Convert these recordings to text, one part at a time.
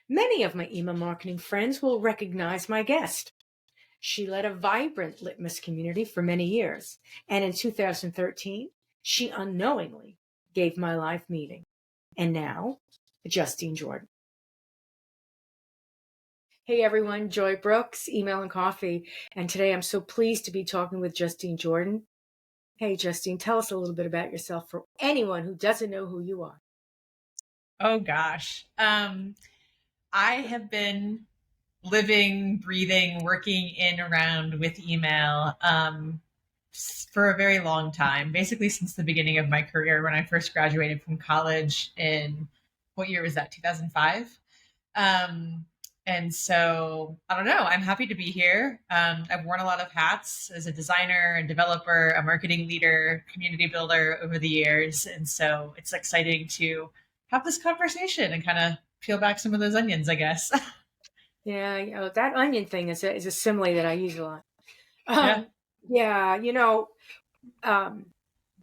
Many of my email marketing friends will recognize my guest. She led a vibrant Litmus community for many years, and in 2013, she unknowingly gave my life meaning. And now, Justine Jordan. Hey everyone, Joy Brooks, Email and Coffee, and today I'm so pleased to be talking with Justine Jordan. Hey Justine, tell us a little bit about yourself for anyone who doesn't know who you are. Oh gosh. I have been living, breathing, working in around with email for a very long time, basically since the beginning of my career when I first graduated from college in, what year was that, 2005? And so I don't know, I'm happy to be here. I've worn a lot of hats as a designer, a developer, a marketing leader, community builder over the years. And so it's exciting to have this conversation and kind of peel back some of those onions, I guess. Yeah, that onion thing is a simile that I use a lot. Yeah. Yeah,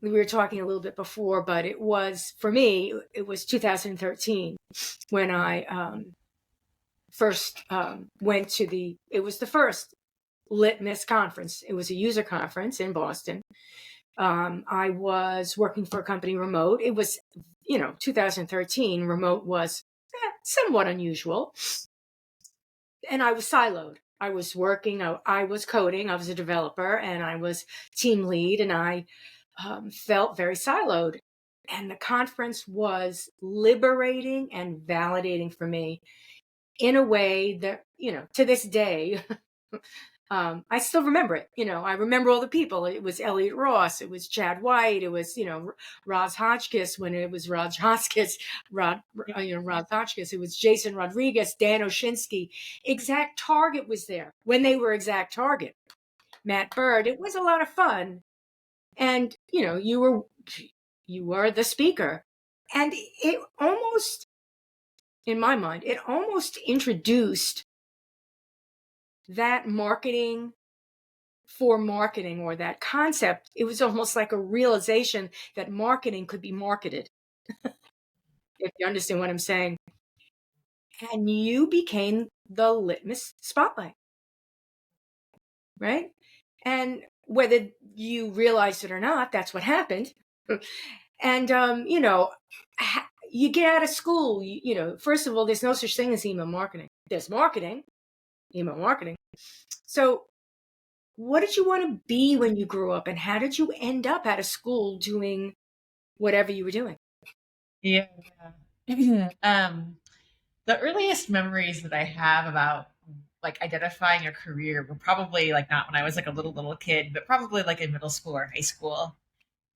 we were talking a little bit before, but it was, for me, it was 2013 when I first went to it was the first Litmus conference. It was a user conference in Boston. I was working for a company remote. It was, 2013, remote was somewhat unusual. And I was siloed. I was working, I was coding, I was a developer, and I was team lead, and I felt very siloed. And the conference was liberating and validating for me in a way that, to this day, I still remember it. I remember all the people. It was Elliot Ross. It was Chad White. It was, Roz Hotchkiss when it was Roz Hotchkiss. Roz Hotchkiss. It was Jason Rodriguez, Dan Oshinsky. ExactTarget was there when they were ExactTarget. Matt Bird. It was a lot of fun. And, you were the speaker. And it almost, in my mind, it almost introduced that marketing for marketing, or that concept. It was almost like a realization that marketing could be marketed, if you understand what I'm saying. And you became the Litmus spotlight, right? And whether you realized it or not, that's what happened. And, you get out of school, first of all, there's no such thing as email marketing. There's marketing, email marketing. So what did you want to be when you grew up, and how did you end up out of school doing whatever you were doing? Yeah. The earliest memories that I have about like identifying a career were probably like not when I was like a little kid, but probably like in middle school or high school.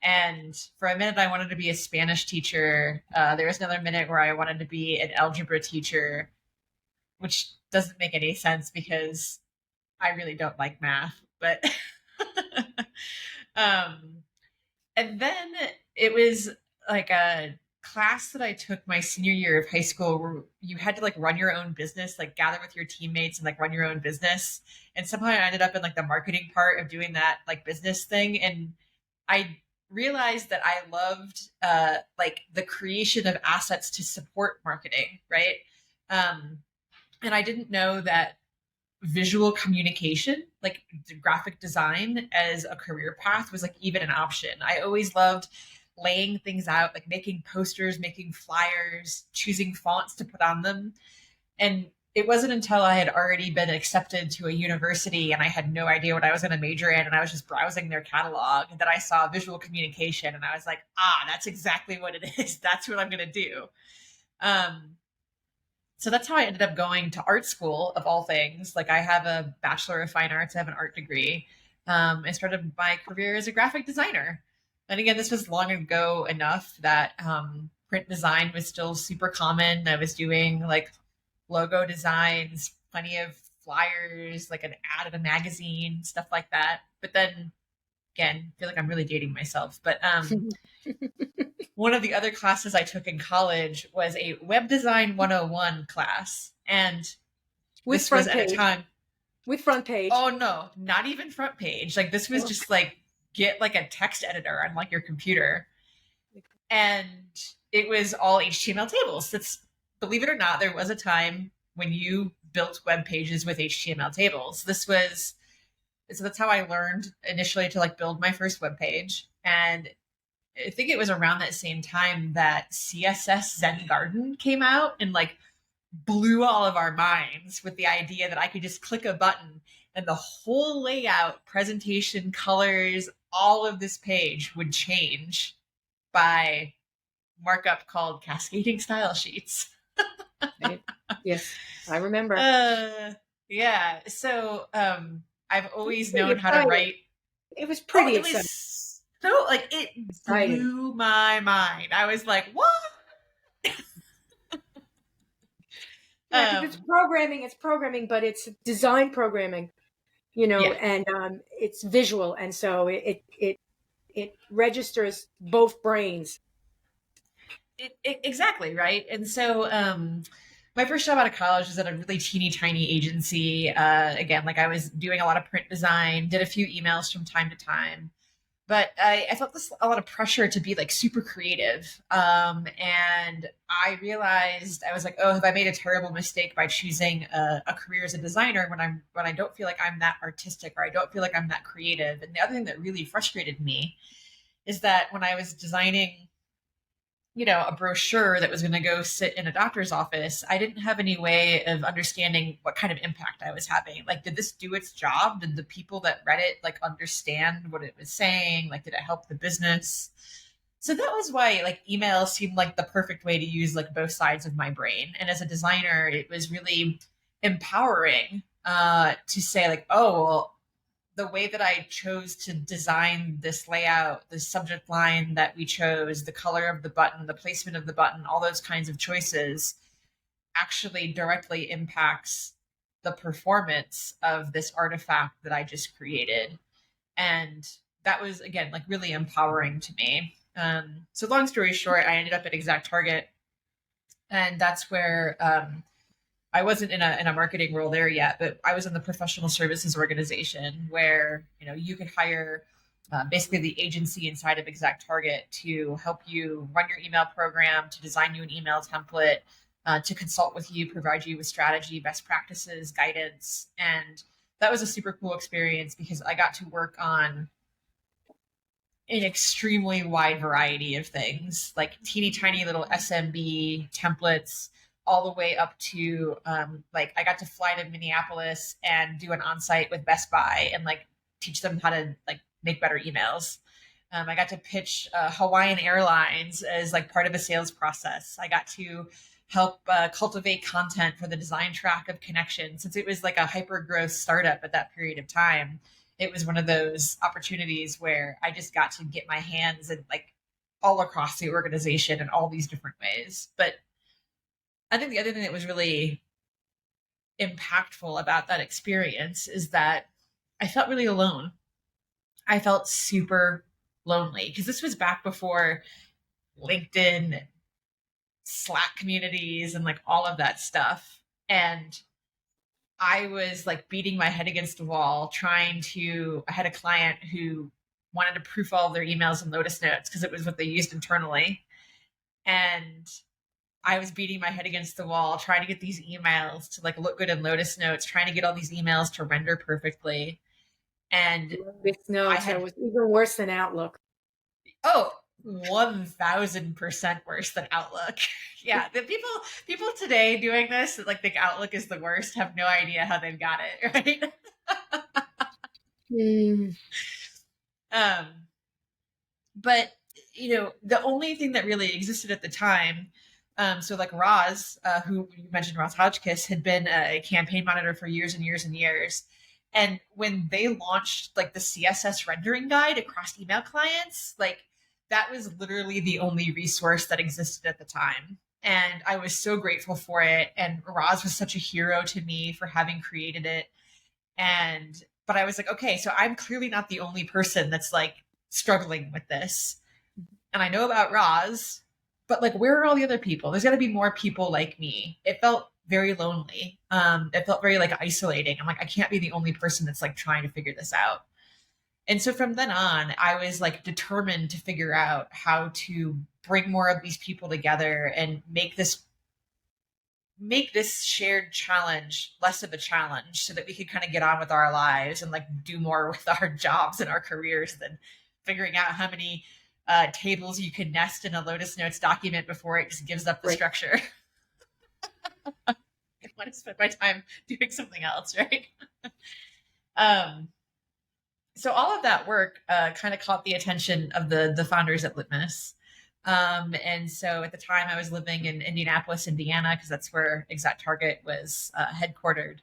And for a minute, I wanted to be a Spanish teacher. There was another minute where I wanted to be an algebra teacher, which doesn't make any sense because I really don't like math. But um, and then it was like a class that I took my senior year of high school where you had to like run your own business, like gather with your teammates and like run your own business. And somehow I ended up in like the marketing part of doing that like business thing. And I realized that I loved like the creation of assets to support marketing, right? Um, and I didn't know that visual communication, like graphic design as a career path was like even an option. I always loved laying things out, like making posters, making flyers, choosing fonts to put on them. And it wasn't until I had already been accepted to a university and I had no idea what I was going to major in and I was just browsing their catalog that I saw visual communication and I was like, that's exactly what it is. That's what I'm going to do. Um, so that's how I ended up going to art school of all things. Like I have a Bachelor of Fine Arts, I have an art degree. I started my career as a graphic designer. And again, this was long ago enough that print design was still super common. I was doing like logo designs, plenty of flyers, like an ad in a magazine, stuff like that. But then again, I feel like I'm really dating myself. But one of the other classes I took in college was a web design 101 class. And With this was front at a page. time. With front page. Oh no, not even front page. Like this was just like get like a text editor on like your computer. And it was all HTML tables. That's, believe it or not, there was a time when you built web pages with HTML tables. So that's how I learned initially to like build my first web page. And I think it was around that same time that CSS Zen Garden came out and like blew all of our minds with the idea that I could just click a button and the whole layout, presentation, colors, all of this page would change by markup called cascading style sheets. Right? Yes, I remember. Yeah. So I've always Pretty known how to exciting. write. It was Oh, pretty it exciting. was so like it blew my mind. I was like, what? Yeah, because it's programming, but it's design programming, Yeah. and it's visual, and so it registers both brains. Exactly, right. And so my first job out of college was at a really teeny tiny agency. Again, like I was doing a lot of print design, did a few emails from time to time, but I felt a lot of pressure to be like super creative. And I realized I was like, oh, have I made a terrible mistake by choosing a career as a designer when I don't feel like I'm that artistic or I don't feel like I'm that creative? And the other thing that really frustrated me is that when I was designing a brochure that was going to go sit in a doctor's office, I didn't have any way of understanding what kind of impact I was having. Like, did this do its job? Did the people that read it like understand what it was saying? Like, did it help the business? So that was why like email seemed like the perfect way to use like both sides of my brain. And as a designer, it was really empowering to say like, oh, well, the way that I chose to design this layout, the subject line that we chose, the color of the button, the placement of the button, all those kinds of choices actually directly impacts the performance of this artifact that I just created. And that was, again, like really empowering to me. So long story short, I ended up at ExactTarget, and that's where I wasn't in a marketing role there yet, but I was in the professional services organization where you could hire basically the agency inside of ExactTarget to help you run your email program, to design you an email template, to consult with you, provide you with strategy, best practices, guidance, and that was a super cool experience because I got to work on an extremely wide variety of things, like teeny tiny little SMB templates, all the way up to like I got to fly to Minneapolis and do an on-site with Best Buy and like teach them how to like make better emails. I got to pitch Hawaiian Airlines as like part of the sales process. I got to help cultivate content for the design track of Connection, since it was like a hyper growth startup at that period of time. It was one of those opportunities where I just got to get my hands in like all across the organization in all these different ways. But I think the other thing that was really impactful about that experience is that I felt really alone. I felt super lonely because this was back before LinkedIn, Slack communities, and like all of that stuff. And I was like beating my head against the wall I had a client who wanted to proof all of their emails and Lotus Notes because it was what they used internally. And I was beating my head against the wall trying to get these emails to like look good in Lotus Notes, trying to get all these emails to render perfectly. And Lotus Notes, that was even worse than Outlook. 1000% worse than Outlook. Yeah, the people today doing this that like think Outlook is the worst have no idea how they've got it, right? But the only thing that really existed at the time, so like Roz, who you mentioned, Roz Hodgkiss, had been a campaign monitor for years and years and years. And when they launched like the CSS rendering guide across email clients, like that was literally the only resource that existed at the time. And I was so grateful for it. And Roz was such a hero to me for having created it. But I was like, okay, so I'm clearly not the only person that's like struggling with this. And I know about Roz, but like, where are all the other people? There's got to be more people like me. It felt very lonely. It felt very like isolating. I'm like, I can't be the only person that's like trying to figure this out. And so from then on, I was like determined to figure out how to bring more of these people together and make this make this shared challenge less of a challenge so that we could kind of get on with our lives and like do more with our jobs and our careers than figuring out how many tables you can nest in a Lotus Notes document before it just gives up the structure. I want to spend my time doing something else, right? So all of that work kind of caught the attention of the founders at Litmus. And so at the time I was living in Indianapolis, Indiana, because that's where ExactTarget was headquartered.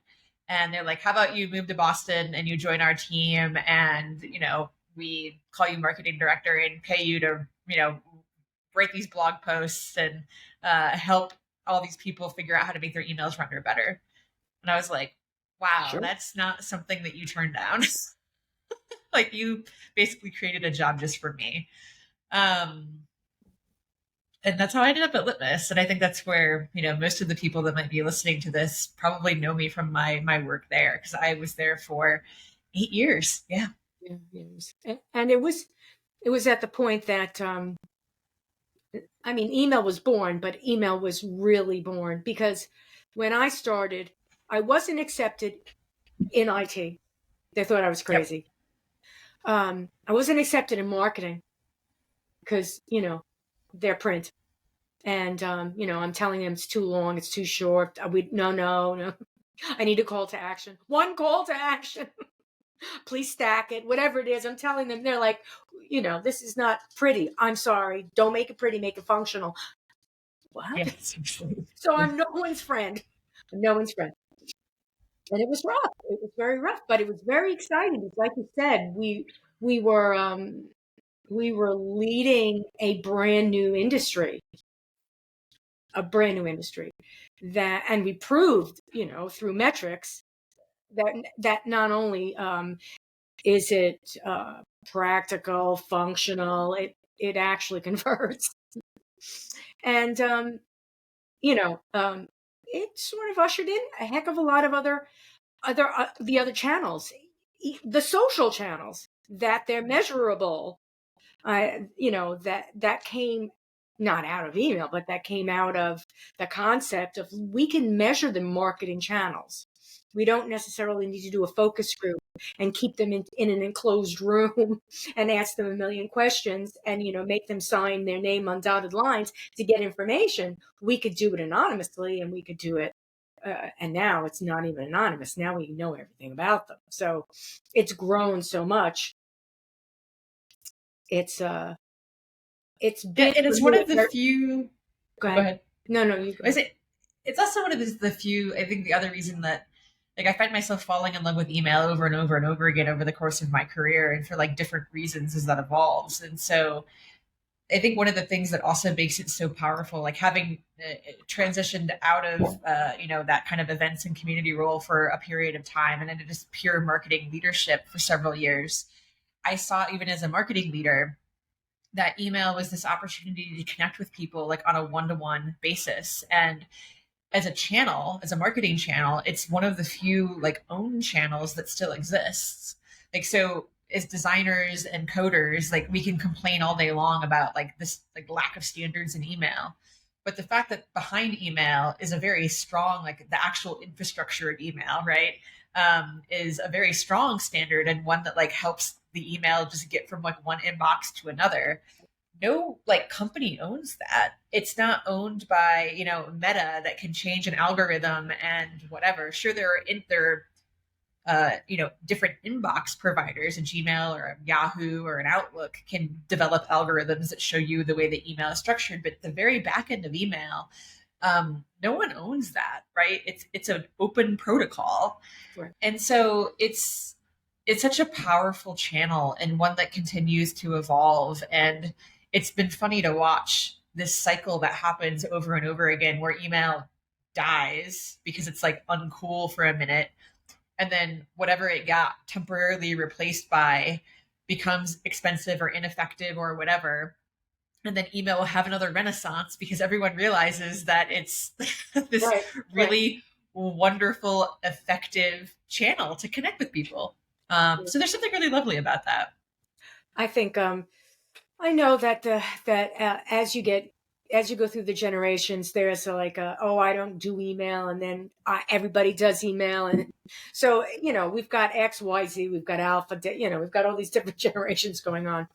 And they're like, how about you move to Boston and you join our team, and, you know, we call you marketing director and pay you to, you know, write these blog posts and help all these people figure out how to make their emails run better. And I was like, wow, Sure. That's not something that you turned down. Like, you basically created a job just for me. And that's how I ended up at Litmus. And I think that's where, you know, most of the people that might be listening to this probably know me from my work there, because I was there for 8 years. Yeah. And it was at the point that, I mean, email was born, but email was really born because when I started, I wasn't accepted in IT. They thought I was crazy. Yep. I wasn't accepted in marketing because, you know, they're print. And, you know, I'm telling them it's too long, it's too short. No. I need a call to action. One call to action. Please stack it, whatever it is. I'm telling them, they're like, you know, this is not pretty. I'm sorry. Don't make it pretty, make it functional. What? Yes. So I'm no one's friend. I'm no one's friend. And it was rough. It was very rough, but it was very exciting. Because like you said, we were leading a brand new industry. That, and we proved, you know, through metrics that not only is it practical, functional, it actually converts. And you know, it sort of ushered in a heck of a lot of the other channels, the social channels, that they're measurable. You know, that came not out of email, but that came out of the concept of we can measure the marketing channels. We don't necessarily need to do a focus group and keep them in an enclosed room and ask them a million questions and, you know, make them sign their name on dotted lines to get information. We could do it anonymously, and we could do it. And now it's not even anonymous. Now we know everything about them. So it's grown so much. It's been, and it's one of the few. Go ahead. No, you go ahead. It's also one of the few. I think the other reason that, like, I find myself falling in love with email over and over and over again over the course of my career, and for like different reasons as that evolves. And so I think one of the things that also makes it so powerful, like having transitioned out of, you know, that kind of events and community role for a period of time and into just pure marketing leadership for several years, I saw, even as a marketing leader, that email was this opportunity to connect with people like on a one-to-one basis. And as a channel, as a marketing channel, it's one of the few like own channels that still exists. Like, so as designers and coders, like, we can complain all day long about like this like lack of standards in email. But the fact that behind email is a very strong, like the actual infrastructure of email, right, is a very strong standard, and one that like helps the email just get from like one inbox to another. No like company owns that. It's not owned by, you know, Meta that can change an algorithm and whatever. Sure, there are you know, different inbox providers, a Gmail or a Yahoo or an Outlook can develop algorithms that show you the way that email is structured. But the very back end of email, no one owns that, right? It's an open protocol. Sure. And so it's such a powerful channel, and one that continues to evolve. And it's been funny to watch this cycle that happens over and over again, where email dies because it's like uncool for a minute, and then whatever it got temporarily replaced by becomes expensive or ineffective or whatever. And then email will have another renaissance because everyone realizes that it's this really wonderful, effective channel to connect with people. So there's something really lovely about that. I think I know that as you get as you go through the generations, there's like oh, I don't do email, and then everybody does email, and so we've got X, Y, Z, we've got Alpha, we've got all these different generations going on.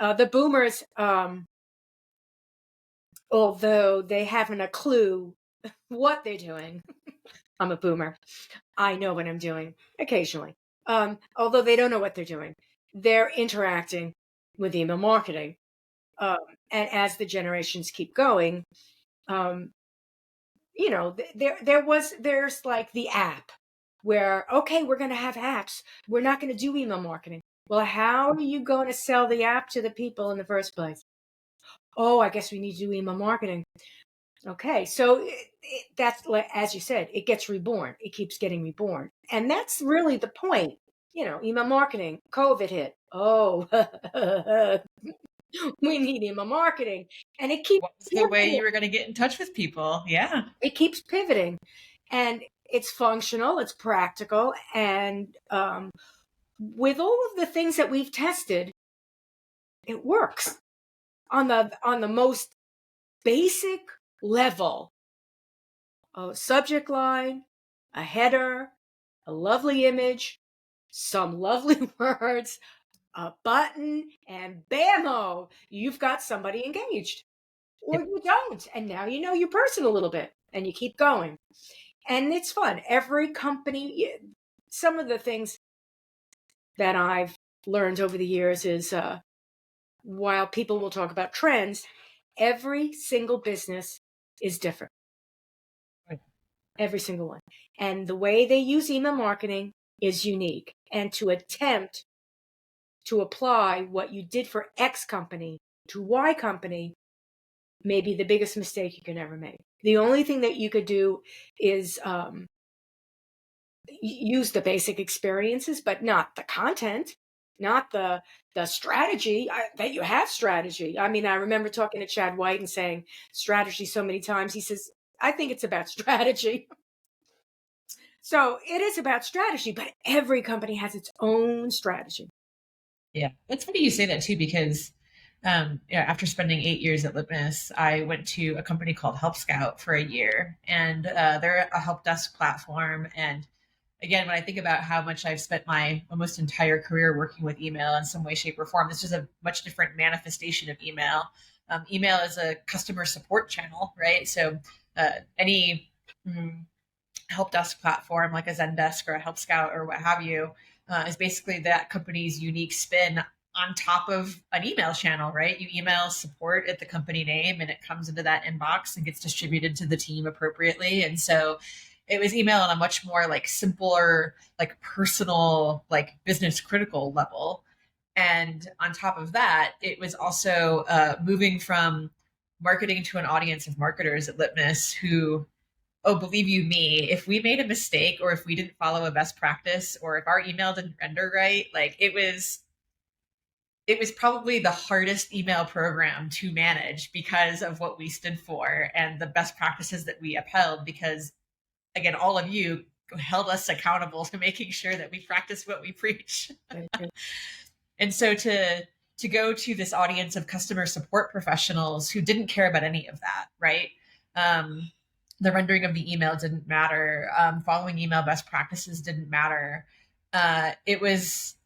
The Boomers, although they haven't a clue what they're doing, I'm a Boomer. I know what I'm doing occasionally. Although they don't know what they're doing, they're interacting with email marketing. And as the generations keep going, there's like the app where, okay, we're going to have apps. We're not going to do email marketing. Well, how are you going to sell the app to the people in the first place? Oh, I guess we need to do email marketing. Okay, so that's, as you said, it gets reborn. It keeps getting reborn. And that's really the point. Email marketing, COVID hit. Oh, we need email marketing. And it keeps What's the way you were going to get in touch with people? Yeah. It keeps pivoting. And it's functional, it's practical. And with all of the things that we've tested, it works on the most basic level. A subject line, a header, a lovely image, some lovely words, a button, and bammo, you've got somebody engaged. Or you don't, and now you know your person a little bit, and you keep going. And it's fun. Every company, some of the things that I've learned over the years is while people will talk about trends, every single business is different. Every single one. And the way they use email marketing is unique. And to attempt to apply what you did for X company to Y company may be the biggest mistake you can ever make. The only thing that you could do is use the basic experiences, but not the content, not the strategy. That you have strategy. I mean, I remember talking to Chad White and saying strategy so many times. He says, I think it's about strategy. So it is about strategy, but every company has its own strategy. Yeah, it's funny you say that too, because after spending 8 years at Litmus, I went to a company called Help Scout for a year, and they're a help desk platform. And again, when I think about how much I've spent my almost entire career working with email in some way, shape, or form, this is a much different manifestation of email. Email is a customer support channel, right? So any help desk platform like a Zendesk or a Help Scout or what have you is basically that company's unique spin on top of an email channel, right? You email support at the company name and it comes into that inbox and gets distributed to the team appropriately. And so it was email on a much more like simpler, like personal, like business critical level. And on top of that, it was also moving from marketing to an audience of marketers at Litmus who, oh, believe you me, if we made a mistake or if we didn't follow a best practice or if our email didn't render right, like it was probably the hardest email program to manage because of what we stood for and the best practices that we upheld, because again, all of you held us accountable to making sure that we practice what we preach. And so to go to this audience of customer support professionals who didn't care about any of that, right? The rendering of the email didn't matter. Following email best practices didn't matter. It was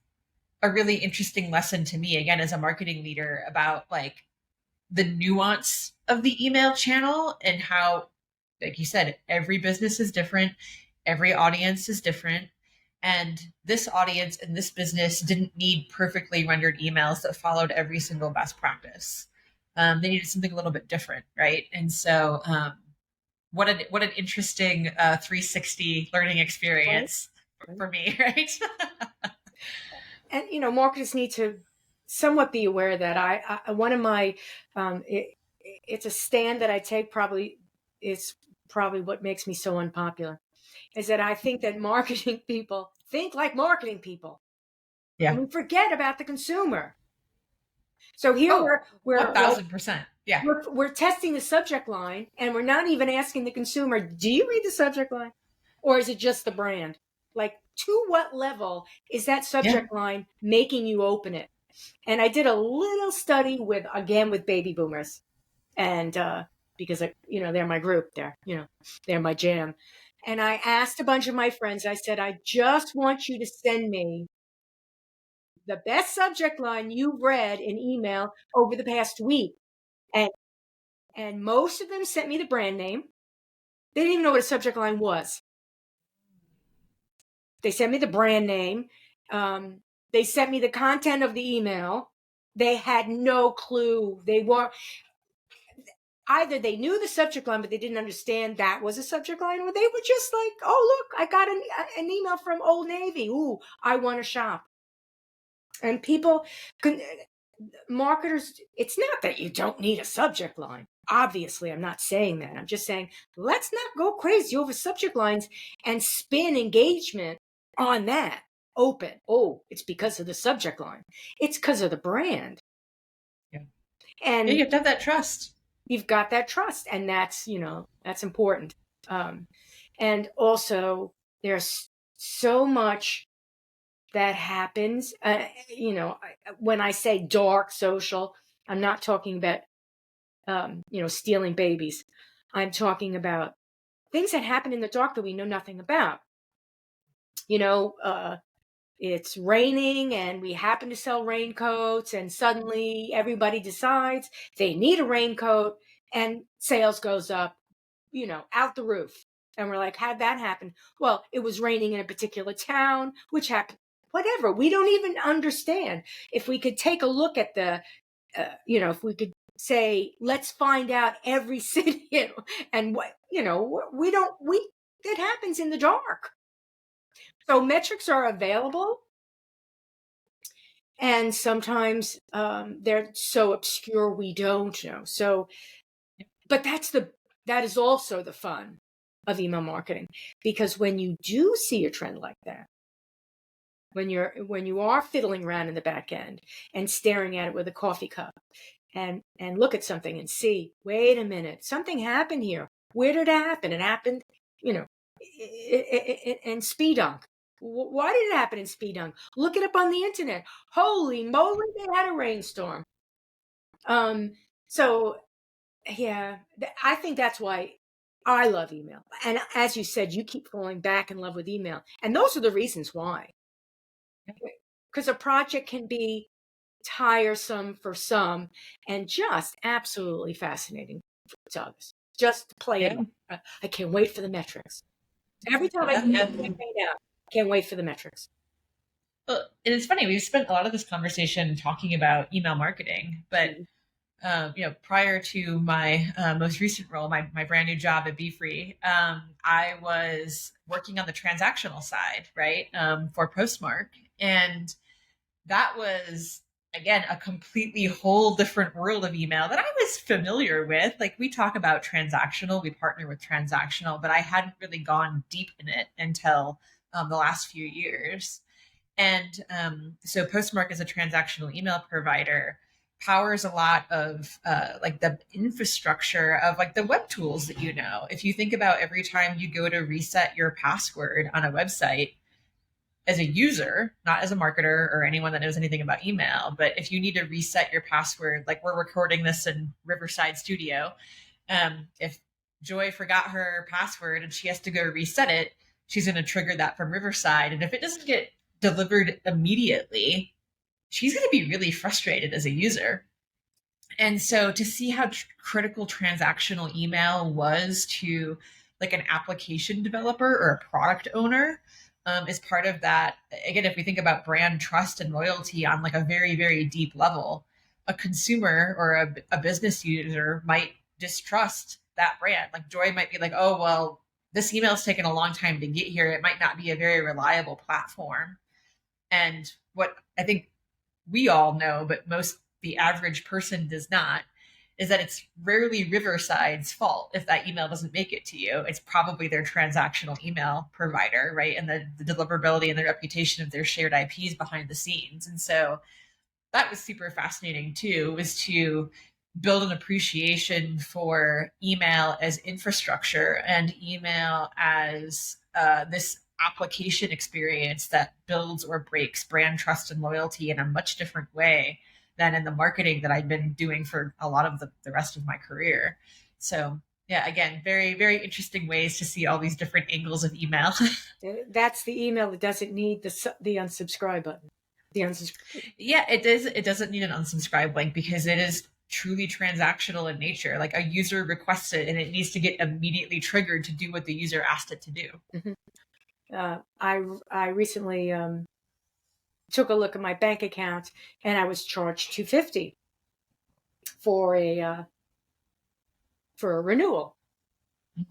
a really interesting lesson to me, again, as a marketing leader, about like the nuance of the email channel and how, like you said, every business is different. Every audience is different. And this audience and this business didn't need perfectly rendered emails that followed every single best practice. They needed something a little bit different, right? And so what an interesting 360 learning experience for me, right? And marketers need to somewhat be aware that I one of my it's a stand that I take, probably what makes me so unpopular, is that I think that marketing people think like marketing people. Yeah. And we forget about the consumer. So here we're 1000%. Yeah. We're testing the subject line, and we're not even asking the consumer, do you read the subject line? Or is it just the brand? Like, to what level is that subject line making you open it? And I did a little study with baby boomers. And because they're my group, they're my jam. And I asked a bunch of my friends, I said, I just want you to send me the best subject line you've read in email over the past week. And most of them sent me the brand name. They didn't even know what a subject line was. They sent me the brand name. They sent me the content of the email. They had no clue. Either they knew the subject line, but they didn't understand that was a subject line, or they were just like, oh, look, I got an email from Old Navy. Ooh, I want to shop. And marketers, it's not that you don't need a subject line. Obviously, I'm not saying that. I'm just saying, let's not go crazy over subject lines and spin engagement on that. Open. Oh, it's because of the subject line. It's because of the brand. Yeah. And you have to have that trust. You've got that trust, and that's important. And also, there's so much that happens. When I say dark social, I'm not talking about stealing babies. I'm talking about things that happen in the dark that we know nothing about. It's raining and we happen to sell raincoats, and suddenly everybody decides they need a raincoat and sales goes up, out the roof. And we're like, how'd that happen? Well, it was raining in a particular town, which happened, whatever. We don't even understand. If we could take a look at if we could say, let's find out every city and what, it happens in the dark. So metrics are available, and sometimes they're so obscure we don't know. So, but that is also the fun of email marketing, because when you do see a trend like that, when you are fiddling around in the back end and staring at it with a coffee cup and look at something and see, wait a minute, something happened here. Where did it happen? It happened, in Speedunk. Why did it happen in Speedunk? Look it up on the internet. Holy moly, they had a rainstorm. So yeah, I think that's why I love email. And as you said, you keep falling back in love with email. And those are the reasons why. Because a project can be tiresome for some and just absolutely fascinating for others. Just play it. I can't wait for the metrics. Every time I get out, I can't wait for the metrics. Well, and it's funny, we've spent a lot of this conversation talking about email marketing, but prior to my most recent role, my brand new job at Be Free, I was working on the transactional side, right, for Postmark. And that was, again, a completely whole different world of email that I was familiar with. Like, we talk about transactional, we partner with transactional, but I hadn't really gone deep in it until the last few years. And so Postmark as a transactional email provider powers a lot of like the infrastructure of like the web tools that if you think about every time you go to reset your password on a website as a user, not as a marketer or anyone that knows anything about email, but if you need to reset your password, like we're recording this in Riverside Studio, if Joy forgot her password and she has to go reset it, she's going to trigger that from Riverside. And if it doesn't get delivered immediately, she's going to be really frustrated as a user. And so to see how critical transactional email was to like an application developer or a product owner is part of that. Again, if we think about brand trust and loyalty on like a very, very deep level, a consumer or a business user might distrust that brand. Like Joy might be like, oh, well, this email is taking a long time to get here. It might not be a very reliable platform. And what I think we all know, but the average person does not, is that it's rarely Riverside's fault if that email doesn't make it to you. It's probably their transactional email provider, right? And the deliverability and the reputation of their shared IPs behind the scenes. And so that was super fascinating too, was to build an appreciation for email as infrastructure and email as this application experience that builds or breaks brand trust and loyalty in a much different way than in the marketing that I'd been doing for a lot of the rest of my career. So yeah, again, very, very interesting ways to see all these different angles of email. That's the email that doesn't need the unsubscribe button. Yeah, it does. It doesn't need an unsubscribe link because it is truly transactional in nature. Like a user requests it and it needs to get immediately triggered to do what the user asked it to do. Mm-hmm. I recently took a look at my bank account and I was charged $250 for a renewal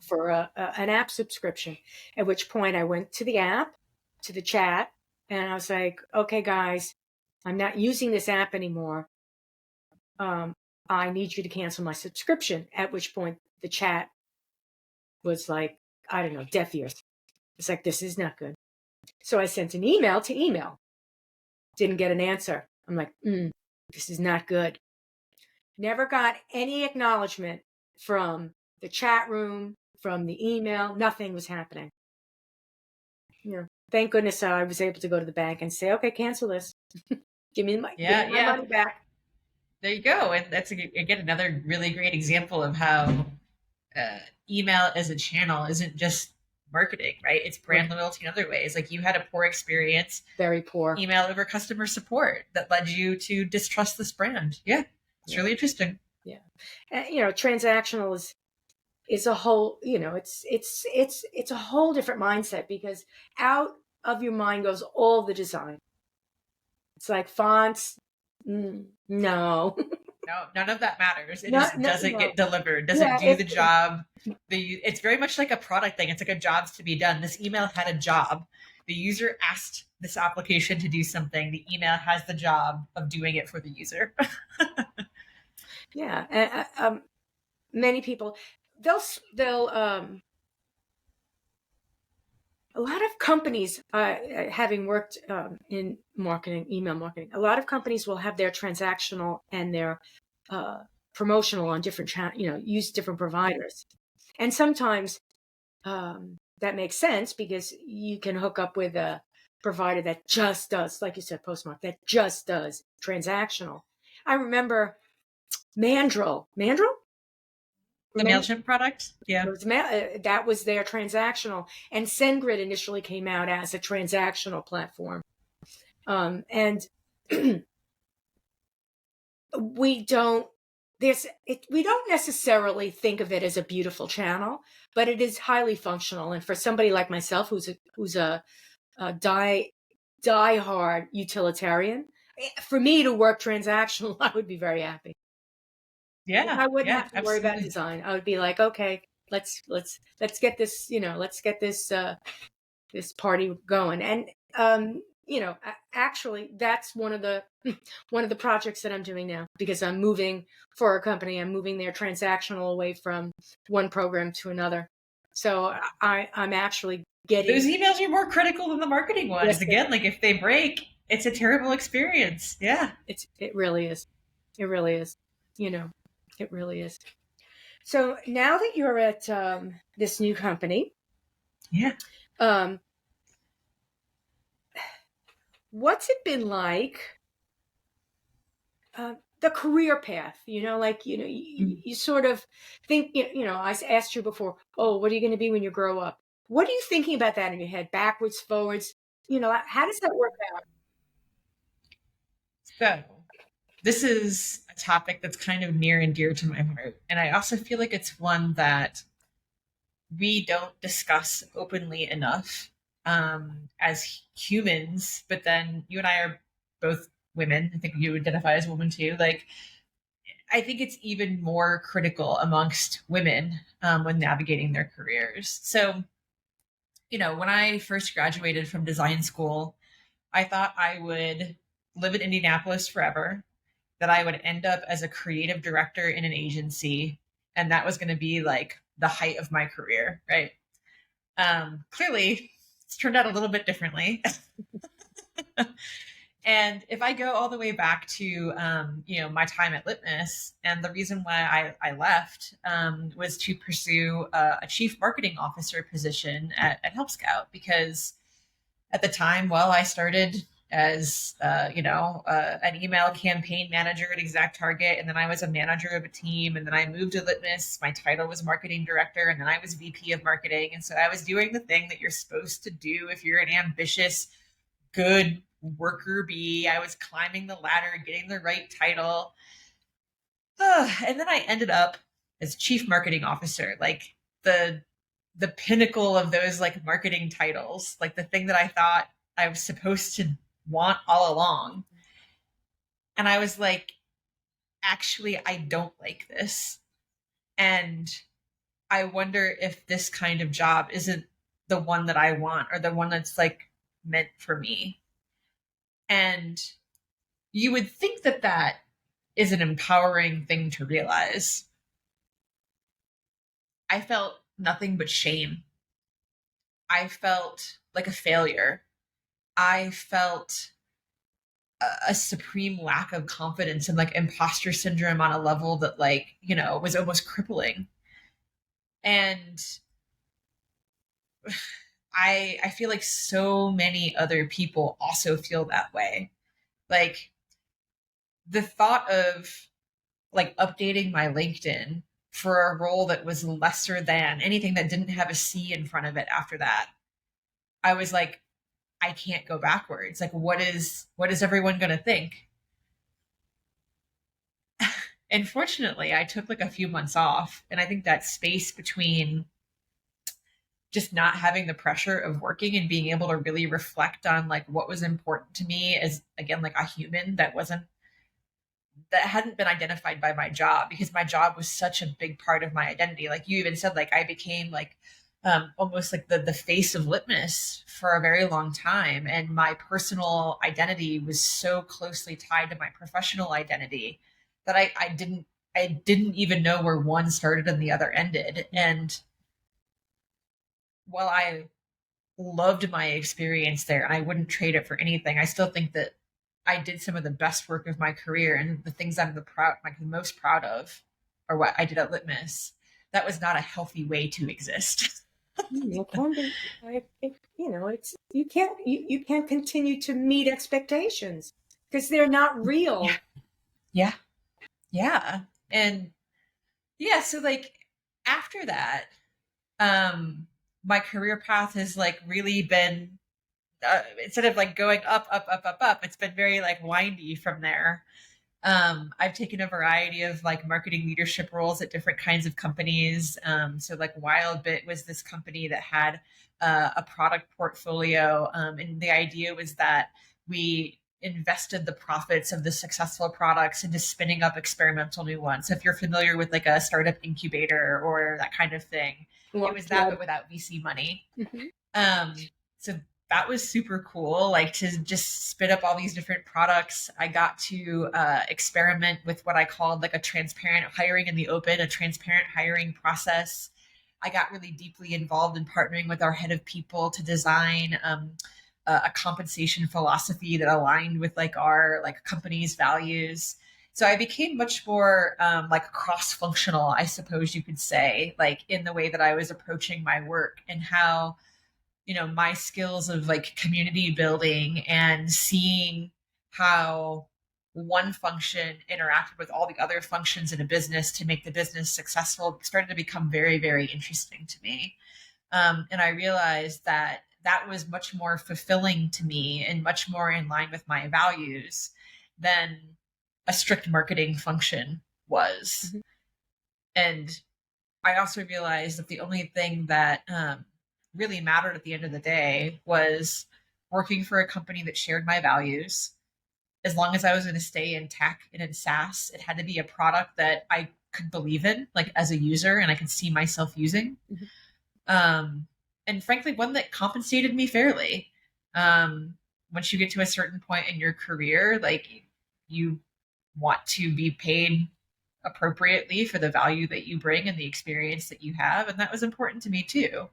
for an app subscription. At which point I went to the app, to the chat, and I was like, okay, guys, I'm not using this app anymore. I need you to cancel my subscription. At which point the chat was like, I don't know, deaf ears. It's like, this is not good. So I sent an email to email. Didn't get an answer. I'm like, this is not good. Never got any acknowledgement from the chat room, from the email. Nothing was happening. Thank goodness I was able to go to the bank and say, okay, cancel this. Give me my money back. There you go. And that's, again, another really great example of how email as a channel isn't just marketing, right? It's brand loyalty in other ways. Like you had a poor experience. Very poor. Email over customer support that led you to distrust this brand. Yeah. It's really interesting. Yeah. And, transactional is a whole, it's a whole different mindset because out of your mind goes all the design. It's like fonts. No. No, none of that matters. It just doesn't get delivered. Doesn't do the job. It's very much like a product thing. It's like a job's to be done. This email had a job. The user asked this application to do something. The email has the job of doing it for the user. Yeah. Many people, they'll a lot of companies, having worked in marketing, email marketing, a lot of companies will have their transactional and their promotional on different use different providers. And sometimes that makes sense because you can hook up with a provider that just does, like you said, Postmark, that just does transactional. I remember Mandrill? The MailChimp product? Yeah. That was their transactional. And SendGrid initially came out as a transactional platform. And we don't necessarily think of it as a beautiful channel, but it is highly functional. And for somebody like myself, who's a die-hard utilitarian, for me to work transactional, I would be very happy. Yeah, I wouldn't have to worry about design. I would be like, okay, let's get this, let's get this this party going. And actually, that's one of the projects that I'm doing now because I'm moving for a company. I'm moving their transactional away from one program to another. So I'm actually getting those emails are more critical than the marketing ones. Yes, again, like if they break, it's a terrible experience. Yeah, it really is. It really is. It really is. So now that you're at this new company, what's it been like? The career path, you sort of think, I asked you before, oh, what are you going to be when you grow up? What are you thinking about that in your head? Backwards, forwards? How does that work out? So this is a topic that's kind of near and dear to my heart. And I also feel like it's one that we don't discuss openly enough as humans. But then you and I are both women. I think you identify as a woman too. Like, I think it's even more critical amongst women when navigating their careers. So, when I first graduated from design school, I thought I would live in Indianapolis forever, that I would end up as a creative director in an agency. And that was going to be like the height of my career, right? Clearly, it's turned out a little bit differently. And if I go all the way back to, my time at Litmus, and the reason why I left was to pursue a chief marketing officer position at Help Scout, because at the time, I started as an email campaign manager at ExactTarget, and then I was a manager of a team, and then I moved to Litmus. My title was marketing director, and then I was VP of marketing. And so I was doing the thing that you're supposed to do if you're an ambitious, good worker bee. I was climbing the ladder, getting the right title. And then I ended up as chief marketing officer, like the pinnacle of those like marketing titles, like the thing that I thought I was supposed to want all along. And I was like, actually, I don't like this. And I wonder if this kind of job isn't the one that I want, or the one that's like meant for me. And you would think that that is an empowering thing to realize. I felt nothing but shame. I felt like a failure. I felt a supreme lack of confidence and like imposter syndrome on a level that like, was almost crippling. And I feel like so many other people also feel that way. Like the thought of like updating my LinkedIn for a role that was lesser than anything that didn't have a C in front of it after that, I was like, I can't go backwards. Like, what is everyone going to think? And fortunately, I took like a few months off. And I think that space between just not having the pressure of working and being able to really reflect on like what was important to me as, again, like a human that hadn't been identified by my job, because my job was such a big part of my identity. Like you even said, like I became like almost like the face of Litmus for a very long time. And my personal identity was so closely tied to my professional identity that I didn't even know where one started and the other ended. And while I loved my experience there and I wouldn't trade it for anything, I still think that I did some of the best work of my career, and the things I'm the most proud of are what I did at Litmus. That was not a healthy way to exist. It can be. It's you can't continue to meet expectations because they're not real. Yeah. And yeah, so like after that, my career path has like really been instead of like going up, it's been very like windy from there. I've taken a variety of like marketing leadership roles at different kinds of companies. So like WildBit was this company that had a product portfolio. And the idea was that we invested the profits of the successful products into spinning up experimental new ones. So if you're familiar with like a startup incubator or that kind of thing, it was that, but without VC money. So that was super cool, like to just spit up all these different products. I got to experiment with what I called like a transparent hiring in the open, a transparent hiring process. I got really deeply involved in partnering with our head of people to design a compensation philosophy that aligned with like our like company's values. So I became much more like cross-functional, I suppose you could say, like in the way that I was approaching my work and how my skills of like community building and seeing how one function interacted with all the other functions in a business to make the business successful started to become very, very interesting to me. And I realized that that was much more fulfilling to me and much more in line with my values than a strict marketing function was. Mm-hmm. And I also realized that the only thing that really mattered at the end of the day was working for a company that shared my values. As long as I was going to stay in tech and in SaaS, it had to be a product that I could believe in, like as a user, and I could see myself using. Mm-hmm. And frankly, one that compensated me fairly. Once you get to a certain point in your career, like you want to be paid appropriately for the value that you bring and the experience that you have. And that was important to me too.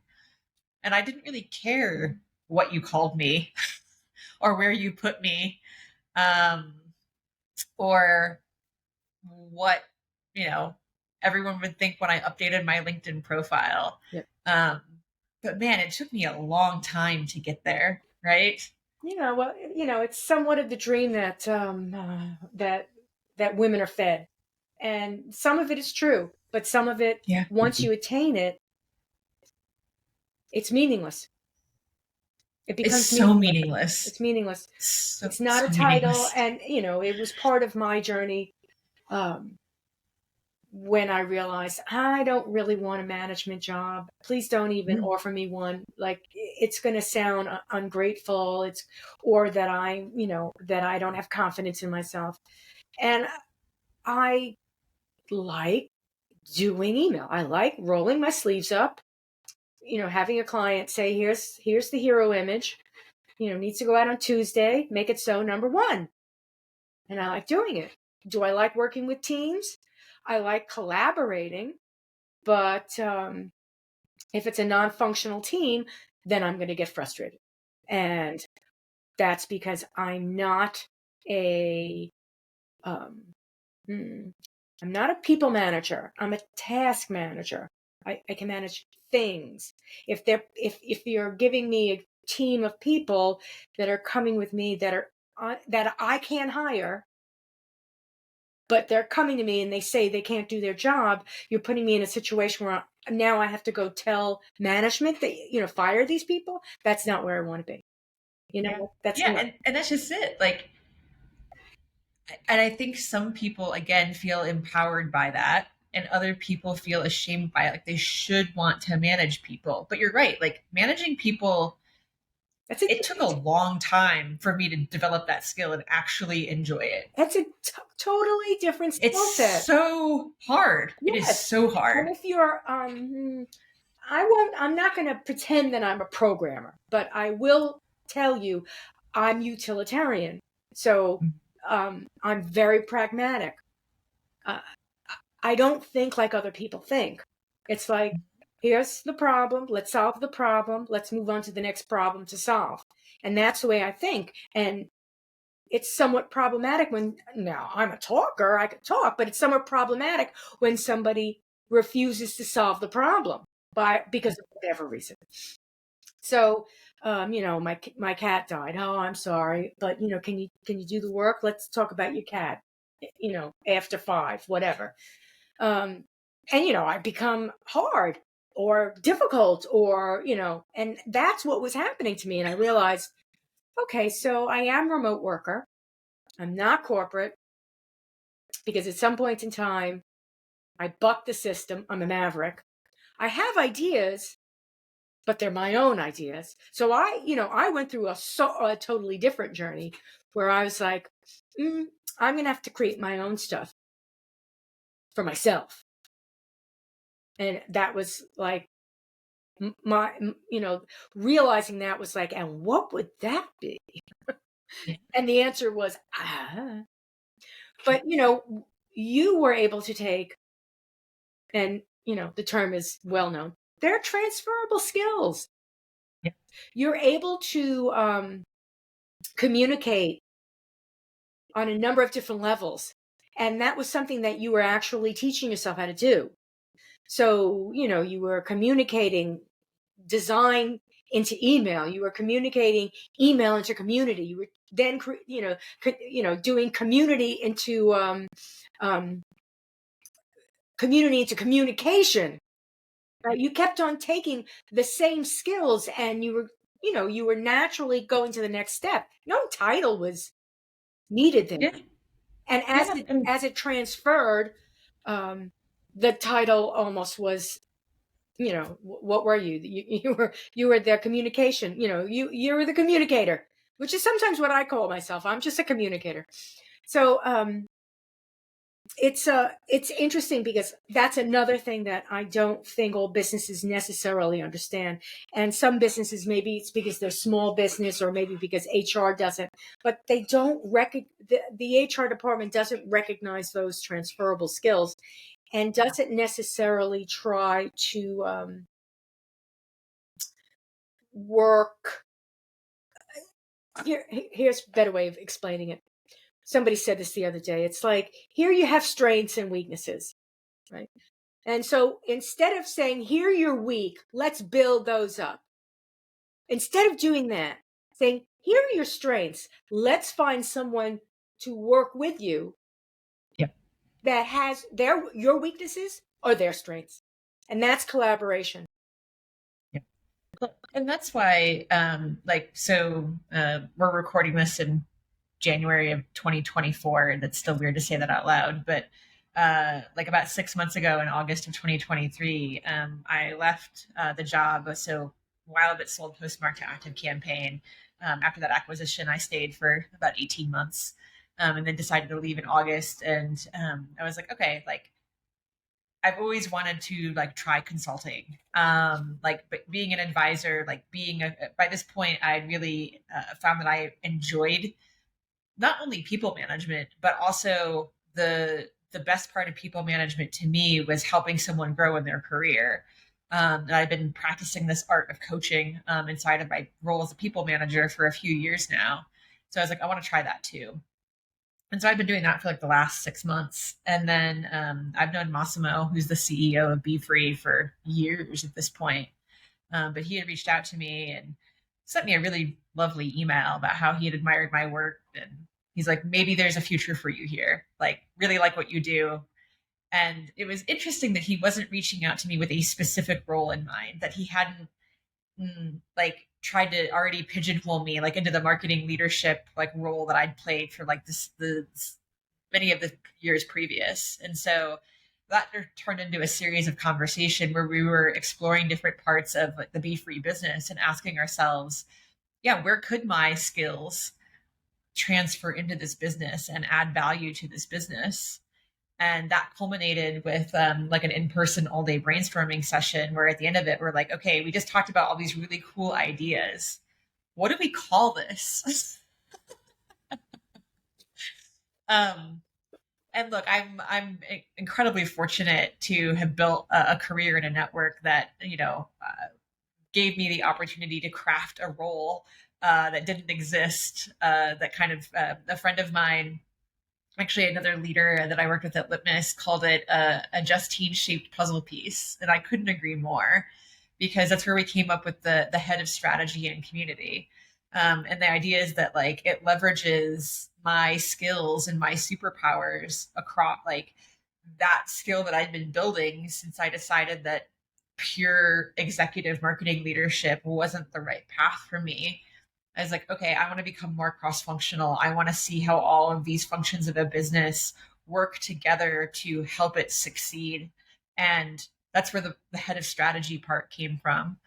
And I didn't really care what you called me or where you put me, or what, everyone would think when I updated my LinkedIn profile. Yep. But man, it took me a long time to get there, right? Well, it's somewhat of the dream that that women are fed, and some of it is true, but some of it, Yeah. once you attain it, it's meaningless. It It's becomes so meaningless. meaningless. It's meaningless. So It's not a so title, meaningless. and it was part of my journey. When I realized I don't really want a management job, please don't even offer me one. Like, it's going to sound ungrateful. Or that that I don't have confidence in myself. And I like doing email. I like rolling my sleeves up, having a client say, here's the hero image, needs to go out on Tuesday, make it so number one. And I like doing it. Do I like working with teams? I like collaborating, but if it's a non-functional team, then I'm going to get frustrated. And that's because I'm not a I'm not a people manager. I'm a task manager. I can manage things. If you're giving me a team of people that are coming with me that I can't hire, but they're coming to me and they say they can't do their job, you're putting me in a situation where now I have to go tell management that, fire these people. That's not where I want to be. That's Yeah, not. and that's just it. Like, and I think some people again feel empowered by that, and other people feel ashamed by it. Like they should want to manage people. But you're right. Like managing people, That's a it took a long time for me to develop that skill and actually enjoy it. that's a totally different It's skill set. so hard. It is Yes. so And hard. if you're I'm not going to pretend that I'm a programmer, but I will tell you I'm utilitarian. So I'm very pragmatic. Uh, I don't think like other people think. It's like, here's the problem. Let's solve the problem. Let's move on to the next problem to solve. And that's the way I think. And it's somewhat problematic when, now I'm a talker, I can talk, but it's somewhat problematic when somebody refuses to solve the problem because of whatever reason. So, my cat died. Oh, I'm sorry, but can you do the work? Let's talk about your cat. After 5, whatever. And I become hard or difficult, and that's what was happening to me. And I realized, okay, so I am a remote worker. I'm not corporate, because at some point in time, I bucked the system. I'm a maverick. I have ideas, but they're my own ideas. So I went through a totally different journey where I was like, I'm going to have to create my own stuff for myself. And that was like my, realizing that was like, and what would that be? And the answer was, but you were able to take, and the term is well known, they're transferable skills. Yeah. You're able to communicate on a number of different levels. And that was something that you were actually teaching yourself how to do. So, you were communicating design into email. You were communicating email into community. You were then, doing community into communication. Right? You kept on taking the same skills, and you were naturally going to the next step. No title was needed there. Yeah. And Yeah. as it transferred, the title almost was, what were you? You were the communication. You were the communicator, which is sometimes what I call myself. I'm just a communicator. So it's interesting, because that's another thing that I don't think all businesses necessarily understand. And some businesses, maybe it's because they're small business, or maybe because HR doesn't, but they don't the HR department doesn't recognize those transferable skills, and doesn't necessarily try to work. Here's a better way of explaining it. Somebody said this the other day. It's like, here you have strengths and weaknesses, right? And so instead of saying, here you're weak, let's build those up. Instead of doing that, saying, here are your strengths. Let's find someone to work with you that has your weaknesses or their strengths. And that's collaboration. And that's why, we're recording this in January of 2024. And it's still weird to say that out loud, but about 6 months ago in August of 2023, I left the job. So while it sold Postmark to Active Campaign, after that acquisition, I stayed for about 18 months, and then decided to leave in August. And I was like, okay, I've always wanted to try consulting, but being an advisor, by this point, I really found that I enjoyed not only people management, but also the best part of people management to me was helping someone grow in their career. And I've been practicing this art of coaching inside of my role as a people manager for a few years now. So I was like, I want to try that too. And so I've been doing that for the last 6 months. And then I've known Massimo, who's the CEO of Be Free, for years at this point. But he had reached out to me and sent me a really lovely email about how he had admired my work. And he's like, maybe there's a future for you here. Really like what you do. And it was interesting that he wasn't reaching out to me with a specific role in mind, that he hadn't tried to already pigeonhole me into the marketing leadership role that I'd played for the many of the years previous. And so that turned into a series of conversation where we were exploring different parts of the Be Free business and asking ourselves, where could my skills transfer into this business and add value to this business? And that culminated with an in-person all-day brainstorming session where at the end of it, we're like, okay, we just talked about all these really cool ideas. What do we call this? And look, I'm incredibly fortunate to have built a career in a network that, gave me the opportunity to craft a role that didn't exist, that kind of a friend of mine, actually another leader that I worked with at Litmus, called it a Justine shaped puzzle piece. And I couldn't agree more, because that's where we came up with the head of strategy and community. And the idea is that it leverages my skills and my superpowers across that skill that I'd been building since I decided that pure executive marketing leadership wasn't the right path for me. I was like, okay, I want to become more cross-functional. I want to see how all of these functions of a business work together to help it succeed. And that's where the head of strategy part came from.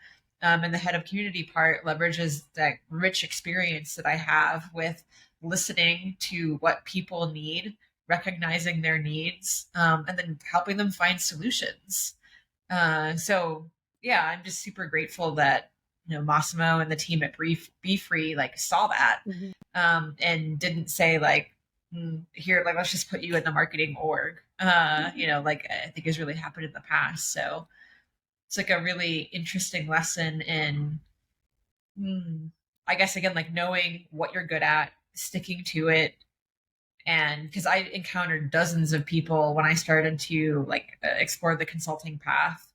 And the head of community part leverages that rich experience that I have with listening to what people need, recognizing their needs, and then helping them find solutions. I'm just super grateful that Massimo and the team at Be Free saw that, and didn't say here, let's just put you in the marketing org. I think has really happened in the past. So it's a really interesting lesson in, I guess, again, knowing what you're good at, sticking to it. And because I encountered dozens of people when I started to explore the consulting path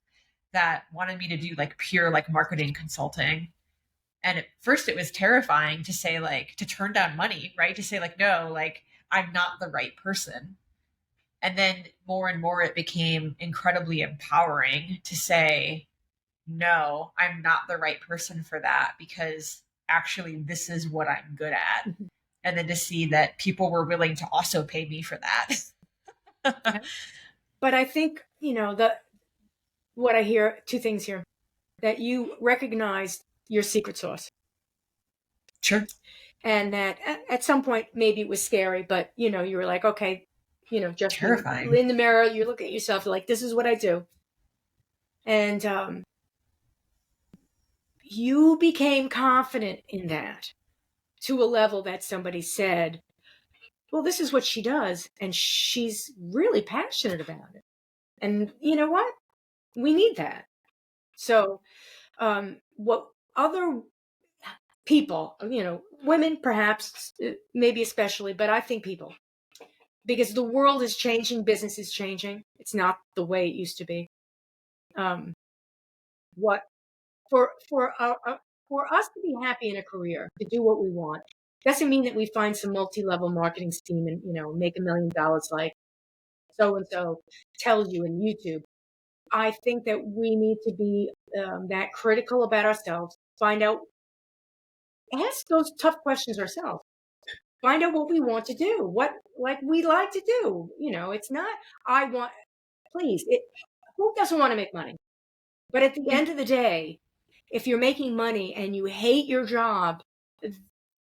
that wanted me to do pure marketing consulting. And at first it was terrifying to say to turn down money, right? To say no, I'm not the right person. And then more and more it became incredibly empowering to say, no, I'm not the right person for that, because actually this is what I'm good at. Mm-hmm. And then to see that people were willing to also pay me for that. But I think, what I hear, two things here, that you recognized your secret sauce. Sure. And that at some point, maybe it was scary, but, you were like, okay, just terrifying. In the mirror, you look at yourself, you're like, this is what I do. And you became confident in that to a level that somebody said, well, this is what she does. And she's really passionate about it. And you know what? We need that. So what other people, women perhaps, maybe especially, but I think people, because the world is changing, business is changing. It's not the way it used to be. What for for us to be happy in a career, to do what we want, doesn't mean that we find some multi-level marketing scheme and, make $1 million like so-and-so tells you in YouTube. I think that we need to be that critical about ourselves, ask those tough questions ourselves. Find out what we want to do, what we like to do. It's not, please, who doesn't want to make money? But at the end of the day, if you're making money and you hate your job,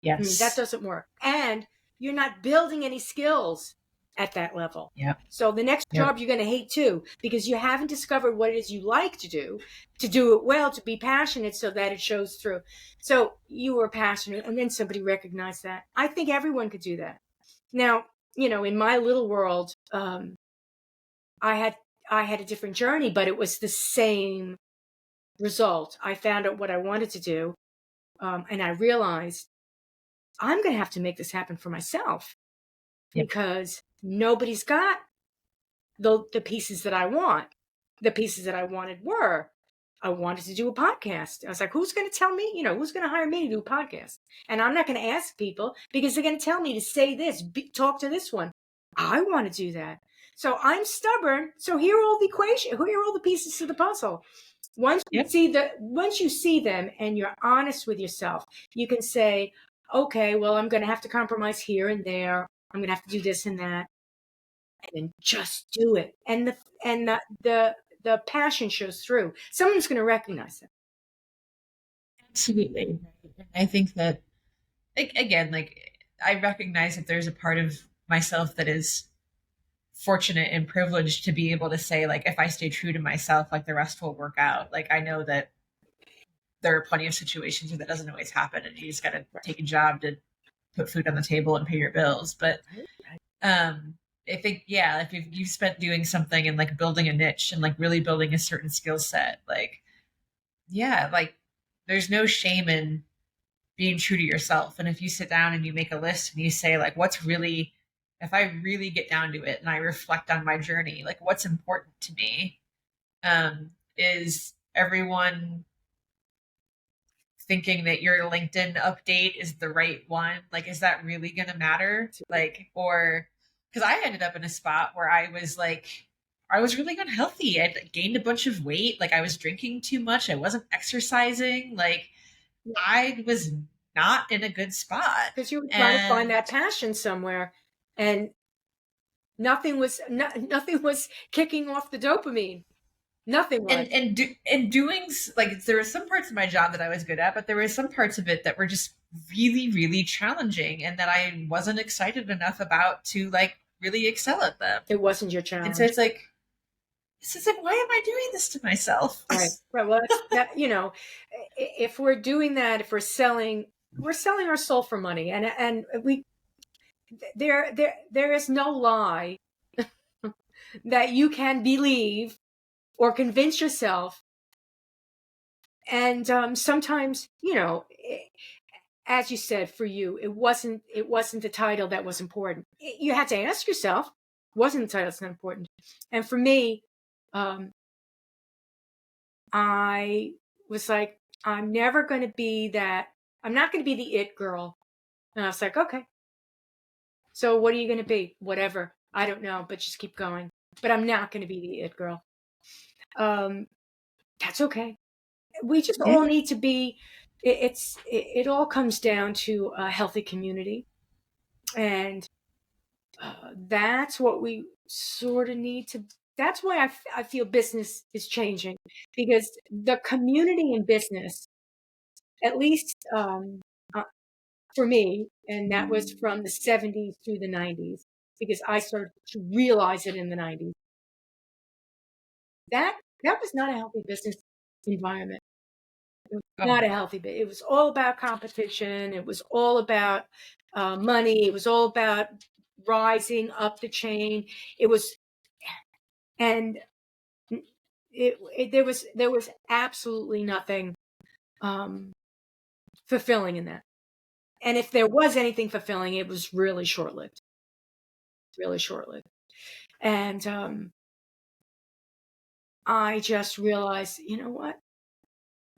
Yes. that doesn't work. And you're not building any skills at that level. Yep. So the next job you're going to hate too, because you haven't discovered what it is you like to do it well, to be passionate so that it shows through. So you were passionate and then somebody recognized that. I think everyone could do that. Now, in my little world, I had a different journey, but it was the same result. I found out what I wanted to do. And I realized I'm going to have to make this happen for myself because nobody's got the pieces that I want. The pieces that I wanted were, I wanted to do a podcast. I was like, who's going to tell me, who's going to hire me to do a podcast? And I'm not going to ask people because they're going to tell me to say this, talk to this one. I want to do that. So I'm stubborn. So here are all the pieces to the puzzle. Once you see them and you're honest with yourself, you can say, okay, well, I'm going to have to compromise here and there. I'm going to have to do this and that, and then just do it. And the passion shows through. Someone's going to recognize it. Absolutely. I think that, again, I recognize that there's a part of myself that is fortunate and privileged to be able to say, if I stay true to myself, the rest will work out. I know that there are plenty of situations where that doesn't always happen and you just got to take a job to put food on the table and pay your bills. But I think, if you've spent doing something and building a niche and really building a certain skill set, there's no shame in being true to yourself. And if you sit down and you make a list and you say, if I really get down to it and I reflect on my journey, what's important to me? Is everyone thinking that your LinkedIn update is the right one? Is that really going to matter? Or because I ended up in a spot where I was really unhealthy. I'd gained a bunch of weight. I was drinking too much. I wasn't exercising. I was not in a good spot. Because you were trying to find that passion somewhere. And nothing was kicking off the dopamine. Nothing was. And doing there were some parts of my job that I was good at, but there were some parts of it that were just really, really challenging, and that I wasn't excited enough about to really excel at them. It wasn't your challenge. And so it's why am I doing this to myself? Right. Well, that if we're doing that, if we're selling our soul for money, and there is no lie that you can believe or convince yourself. And sometimes, as you said, for you, it wasn't the title that was important. You had to ask yourself, wasn't the title that's not important? And for me, I was like, I'm never going to be that. I'm not going to be the it girl. And I was like, okay. So what are you going to be? Whatever. I don't know, but just keep going. But I'm not going to be the it girl. That's okay. We just all need to be, it all comes down to a healthy community. And that's what we sort of need to, that's why I feel business is changing, because the community in business, at least for me, and that was from the 70s through the 90s, because I started to realize it in the 90s. That was not a healthy business environment. It was not a healthy bit. It was all about competition. It was all about money. It was all about rising up the chain. It was, and there was absolutely nothing fulfilling in that. And if there was anything fulfilling, it was really short-lived. Really short-lived. And I just realized, you know what?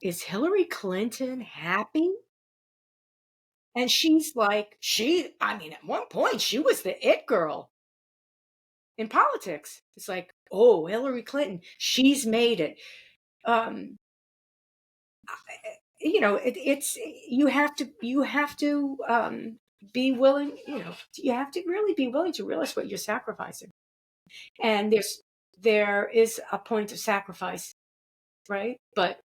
is Hillary Clinton happy? And she's like, I mean, at one point, she was the it girl in politics. It's like, oh, Hillary Clinton, she's made it. You know, it's you have to be willing. You know, you have to really be willing to realize what you're sacrificing. And there is a point of sacrifice, right? But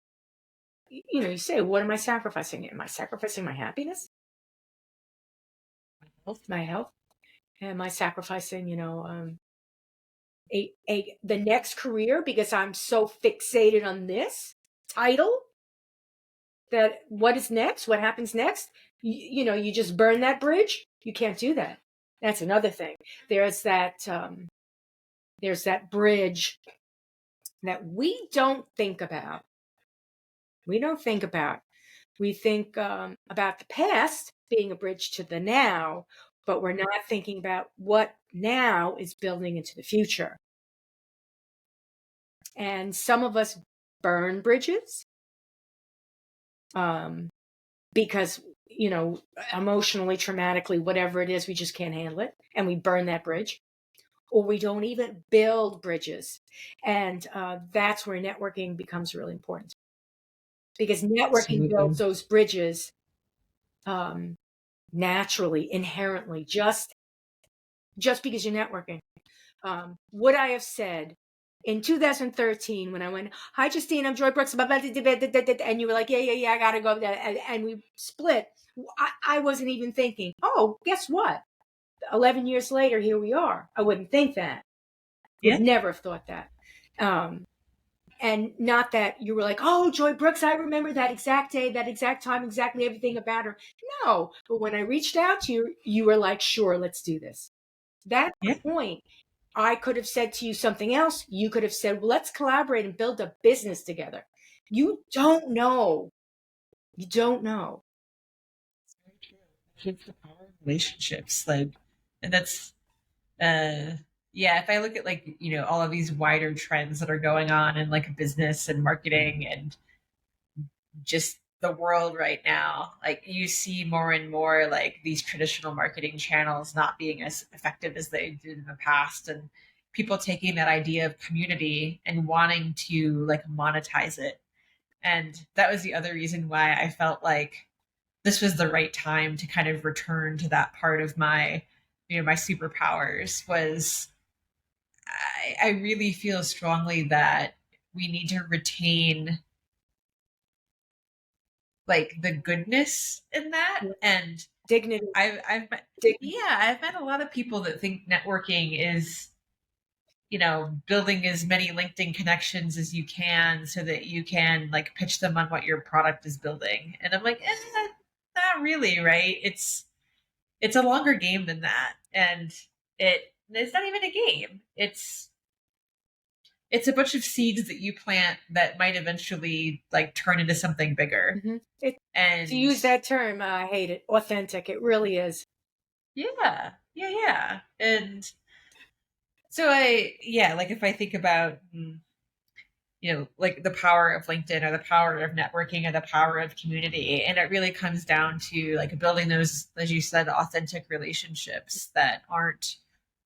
you know, you say, what am I sacrificing? Am I sacrificing my happiness, my health? Am I sacrificing, you know, the next career because I'm so fixated on this title that what is next? What happens next? You know, you just burn that bridge. You can't do that. That's another thing. There's that bridge that we don't think about. We don't think about. We think about the past being a bridge to the now, but we're not thinking about what now is building into the future. And some of us burn bridges because, you know, emotionally, traumatically, whatever it is, we just can't handle it. And we burn that bridge. Or we don't even build bridges. And that's where networking becomes really important. Because networking builds those bridges naturally, inherently, just because you're networking. Would I have said in 2013 when I went, hi, Justine, I'm Joy Brooks, and you were like, yeah, I got to go, and we split, I wasn't even thinking, oh, guess what? 11 years later, here we are. I wouldn't think that. Would never have thought that. And not that you were like, oh, Joy Brooks, I remember that exact day, that exact time, exactly everything about her. No, but when I reached out to you, you were like, sure, let's do this. That's the point. I could have said to you something else. You could have said, well, let's collaborate and build a business together. You don't know. You don't know. It's very true. It's the power of relationships. Like, and that's, if I look at like, you know, all of these wider trends that are going on in like business and marketing and just the world right now, like you see more and more like these traditional marketing channels not being as effective as they did in the past, and people taking that idea of community and wanting to like monetize it. And that was the other reason why I felt like this was the right time to kind of return to that part of my, you know, my superpowers. Was I really feel strongly that we need to retain like the goodness in that and dignity. I've met, I've met a lot of people that think networking is, you know, building as many LinkedIn connections as you can so that you can like pitch them on what your product is building. And I'm like, not really, right? It's a longer game than that. And it's not even a game. It's a bunch of seeds that you plant that might eventually like turn into something bigger. Mm-hmm. And to use that term, I hate it. Authentic. It really is. Yeah. And so like if I think about, you know, like the power of LinkedIn or the power of networking or the power of community, and it really comes down to like building those, as you said, authentic relationships that aren't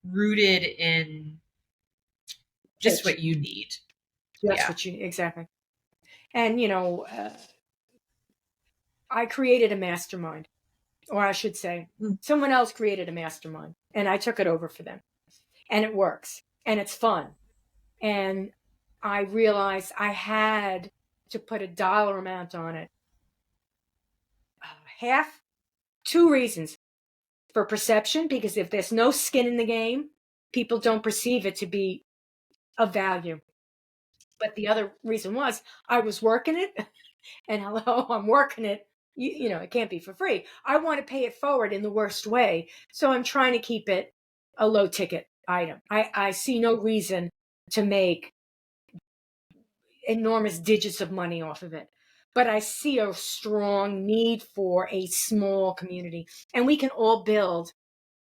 rooted in just what you need. What you exactly. And you know, I created a mastermind, or I should say, someone else created a mastermind, and I took it over for them, and it works, and it's fun, and I realized I had to put a dollar amount on it. Two reasons: for perception, because if there's no skin in the game, people don't perceive it to be of value. But the other reason was I was working it, and hello, I'm working it. You know, it can't be for free. I want to pay it forward in the worst way. So I'm trying to keep it a low ticket item. I see no reason to make enormous digits of money off of it. But I see a strong need for a small community. And we can all build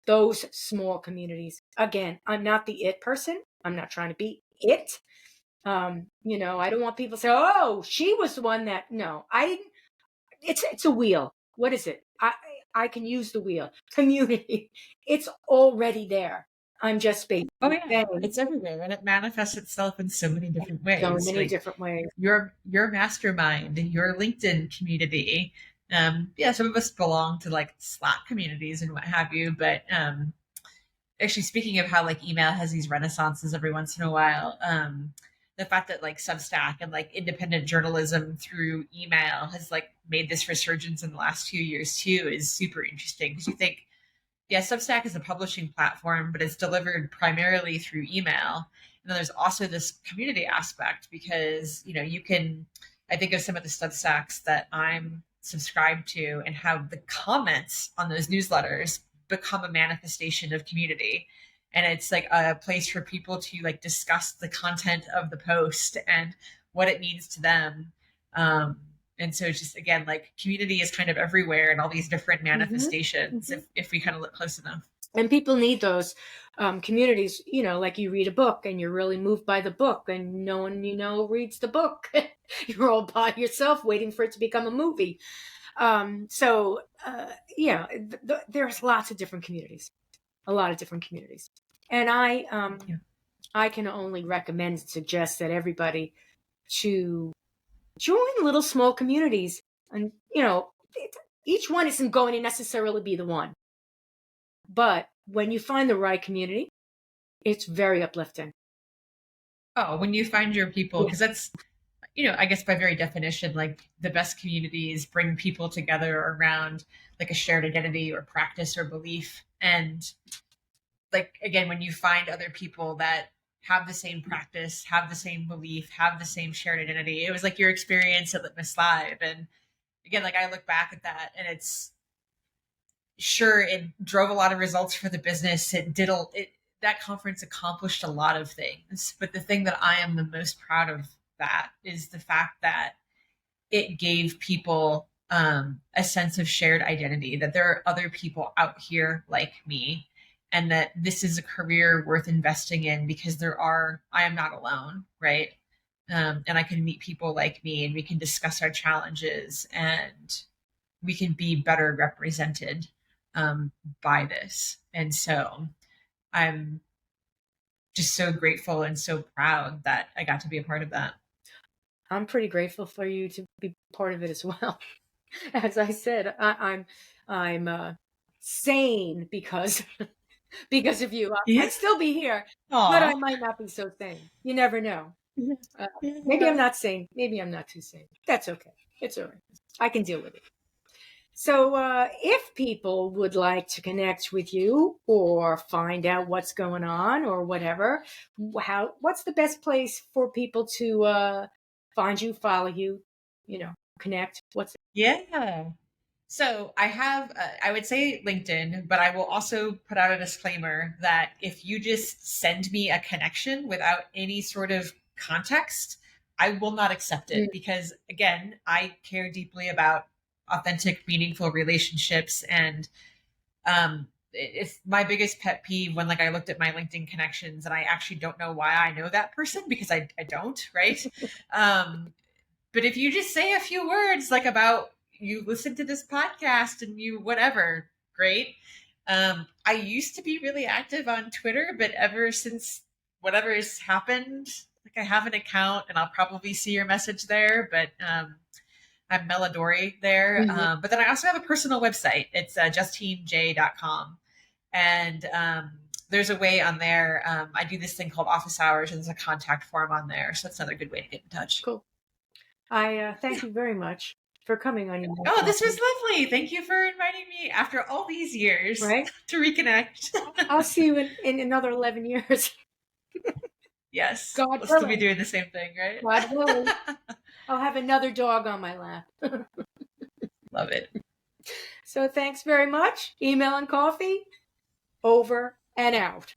those small communities. Again, I'm not the it person. I'm not trying to be it. You know, I don't want people to say, "Oh, she was the one that." No, I didn't. It's a wheel. What is it? I can use the wheel. Community. It's already there. I'm just basically Oh yeah, saying it's everywhere, and it manifests itself in so many different so ways. many Like different ways. your mastermind, your LinkedIn community. Yeah, some of us belong to like Slack communities and what have you, but actually speaking of how like email has these renaissances every once in a while, the fact that like Substack and like independent journalism through email has like made this resurgence in the last few years too is super interesting, because you think, yeah, Substack is a publishing platform, but it's delivered primarily through email. And then there's also this community aspect, because, you know, you can, I think of some of the Substacks that I'm subscribed to and how the comments on those newsletters become a manifestation of community. And it's like a place for people to like discuss the content of the post and what it means to them. And so it's just, again, like community is kind of everywhere in all these different manifestations, if we kind of look close enough. And people need those communities, you know, like you read a book and you're really moved by the book and no one you know reads the book. You're all by yourself waiting for it to become a movie. Yeah, there's lots of different communities, a lot of different communities. And I can only recommend and suggest that everybody to join little small communities. And, you know, each one isn't going to necessarily be the one. But when you find the right community, it's very uplifting. Oh, when you find your people, because that's, you know, I guess by very definition, like the best communities bring people together around like a shared identity or practice or belief. And like, again, when you find other people that have the same practice, have the same belief, have the same shared identity, it was like your experience at Litmus Live. And again, like I look back at that and it's, sure, it drove a lot of results for the business. That conference accomplished a lot of things, but the thing that I am the most proud of that is the fact that it gave people a sense of shared identity, that there are other people out here like me, and that this is a career worth investing in because I am not alone, right? And I can meet people like me and we can discuss our challenges and we can be better represented by this. And so I'm just so grateful and so proud that I got to be a part of that. I'm pretty grateful for you to be part of it as well. As I said, I'm sane because of you. Yeah. I'd still be here, Aww. but I might not be so sane. You never know. Maybe I'm not sane. Maybe I'm not too sane. That's okay. It's all right. I can deal with it. So if people would like to connect with you or find out what's going on or whatever, what's the best place for people to find you, follow you, you know, connect? Yeah. So I have, I would say LinkedIn, but I will also put out a disclaimer that if you just send me a connection without any sort of context, I will not accept it, because again, I care deeply about authentic, meaningful relationships. And it's my biggest pet peeve when like I looked at my LinkedIn connections and I actually don't know why I know that person, because I don't, right? But if you just say a few words like about you listen to this podcast and you whatever, great. I used to be really active on Twitter, but ever since whatever has happened, like I have an account and I'll probably see your message there, but I'm Melodori there. But then I also have a personal website. It's justinej.com. And there's a way on there. I do this thing called office hours, and there's a contact form on there. So that's another good way to get in touch. Cool. I thank you very much for coming on. Oh, this was lovely. Thank you for inviting me after all these years, right, to reconnect. I'll see you in another 11 years. Yes. God we'll still be doing the same thing, right? God willing. I'll have another dog on my lap. Love it. So thanks very much. Email and coffee, over and out.